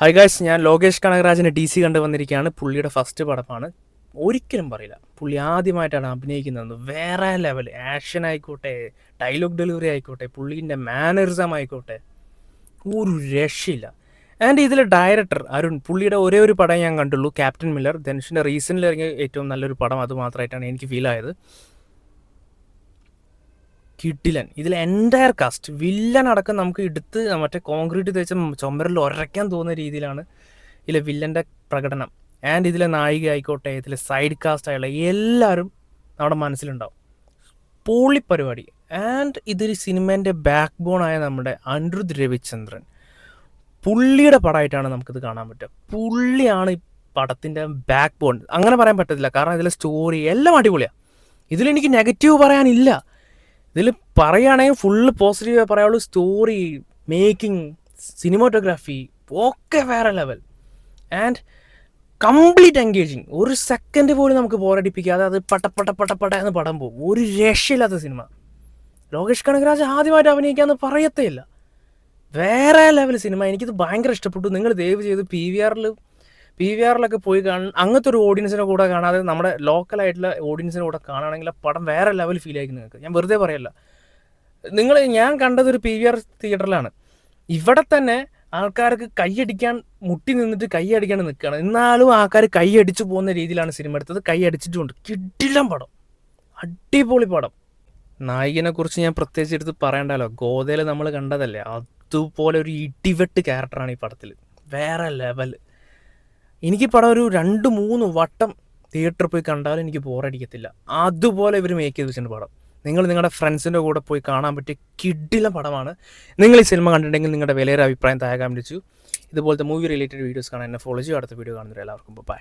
Hi guys, ഞാൻ Lokesh കനകരാജിനെ DC കണ്ടു വന്നിരിക്കുകയാണ്. പുള്ളിയുടെ ഫസ്റ്റ് പടമാണ്. ഒരിക്കലും പറയില്ല പുള്ളി ആദ്യമായിട്ടാണ് അഭിനയിക്കുന്നത്. വേറെ ലെവൽ ആക്ഷൻ ആയിക്കോട്ടെ, ഡയലോഗ് ഡെലിവറി ആയിക്കോട്ടെ, പുള്ളീൻ്റെ മാനറിസം ആയിക്കോട്ടെ, ഒരു രക്ഷയില്ല. ആൻഡ് ഇതിലെ ഡയറക്ടർ അരുൺ, പുള്ളിയുടെ ഒരേ ഒരു പടം ഞാൻ കണ്ടുള്ളൂ, ക്യാപ്റ്റൻ മില്ലർ. ധനുഷിൻ്റെ റീസെൻ്റിൽ ഇറങ്ങിയ ഏറ്റവും നല്ലൊരു പടം അത് മാത്രമായിട്ടാണ് എനിക്ക് ഫീൽ ആയത്. കിടിലൻ. ഇതിൽ എൻ്റയർ കാസ്റ്റ് വില്ലൻ അടക്കം നമുക്ക് എടുത്ത് മറ്റേ കോൺക്രീറ്റ് തേച്ച ചുമരിൽ ഉരയ്ക്കാൻ തോന്നുന്ന രീതിയിലാണ് ഇതിലെ വില്ലൻ്റെ പ്രകടനം. ആൻഡ് ഇതിലെ നായിക ആയിക്കോട്ടെ, ഇതിലെ സൈഡ് കാസ്റ്റ് ആയുള്ള എല്ലാവരും നമ്മുടെ മനസ്സിലുണ്ടാവും. പൊളി പരിപാടി. ആൻഡ് ഇതൊരു സിനിമേൻ്റെ ബാക്ക് ബോണായ നമ്മുടെ അനിരുദ്ധ് രവിചന്ദ്രൻ, പുള്ളിയുടെ പടമായിട്ടാണ് നമുക്കിത് കാണാൻ പറ്റുക. പുള്ളിയാണ് ഈ പടത്തിൻ്റെ ബാക്ക് ബോൺ. അങ്ങനെ പറയാൻ പറ്റത്തില്ല, കാരണം ഇതിലെ സ്റ്റോറി എല്ലാം അടിപൊളിയാണ്. ഇതിലെനിക്ക് നെഗറ്റീവ് പറയാനില്ല. ഇതിൽ പറയുകയാണെങ്കിൽ ഫുള്ള് പോസിറ്റീവായി പറയാനുള്ളൂ. സ്റ്റോറി, മേക്കിംഗ്, സിനിമാറ്റോഗ്രാഫി ഒക്കെ വേറെ ലെവൽ. And complete engaging. ഒരു സെക്കൻഡ് പോലും നമുക്ക് ബോറടിപ്പിക്കാതെ അത് പട്ട എന്ന് പടം പോകും. ഒരു രക്ഷയില്ലാത്ത സിനിമ. ലോകേഷ് കനകരാജ് ആദ്യമായിട്ട് അഭിനയിക്കാമെന്ന് പറയത്തേ ഇല്ല. വേറെ ലെവൽ സിനിമ. എനിക്കിത് ഭയങ്കര ഇഷ്ടപ്പെട്ടു. നിങ്ങൾ ദയവ് ചെയ്ത് PVRലൊക്കെ പോയി അങ്ങനത്തെ ഒരു ഓഡിയൻസിനെ കൂടെ കാണാതെ നമ്മുടെ ലോക്കലായിട്ടുള്ള ഓഡിയൻസിനെ കൂടെ കാണുകയാണെങ്കിൽ ആ പടം വേറെ ലെവൽ ഫീൽ ആയിരിക്കും നിങ്ങൾക്ക്. ഞാൻ വെറുതെ പറയല്ല. ഞാൻ കണ്ടതൊരു PVR തിയേറ്ററിലാണ്. ഇവിടെ തന്നെ ആൾക്കാർക്ക് കൈയടിക്കാൻ മുട്ടി നിന്നിട്ട് കൈയടിക്കാൻ നിൽക്കുകയാണ്. എന്നാലും ആൾക്കാർ കൈയടിച്ചു പോകുന്ന രീതിയിലാണ് സിനിമ എടുത്തത്. കൈയടിച്ചിട്ടുമുണ്ട്. കിടിലൻ പടം, അടിപൊളി പടം. നായികനെ കുറിച്ച് ഞാൻ പ്രത്യേകിച്ച് എടുത്ത് പറയണ്ടല്ലോ. ഗോദയിൽ നമ്മൾ കണ്ടതല്ലേ, അതുപോലെ ഒരു ഇടിവെട്ട് ക്യാരക്ടറാണ് ഈ പടത്തിൽ. വേറെ ലെവൽ. എനിക്ക് പടം ഒരു 2-3 വട്ടം തിയേറ്ററിൽ പോയി കണ്ടാലും എനിക്ക് ബോറടിക്കത്തില്ല. അതുപോലെ ഇവർ മേക്ക് ചെയ്ത് വെച്ചിട്ടുണ്ട് പടം. നിങ്ങൾ നിങ്ങളുടെ ഫ്രണ്ട്സിൻ്റെ കൂടെ പോയി കാണാൻ പറ്റിയ കിടില പടമാണ്. നിങ്ങൾ ഈ സിനിമ കണ്ടിട്ടുണ്ടെങ്കിൽ നിങ്ങളുടെ വിലയേറെ അഭിപ്രായം താഴെ കമന്റ് ചെയ്യൂ. ഇതുപോലത്തെ മൂവി റിലേറ്റഡ് വീഡിയോസ് കാണാൻ എന്നെ ഫോളോ ചെയ്യും. അടുത്ത വീഡിയോ കാണുന്നവരെ എല്ലാവർക്കും ബൈ.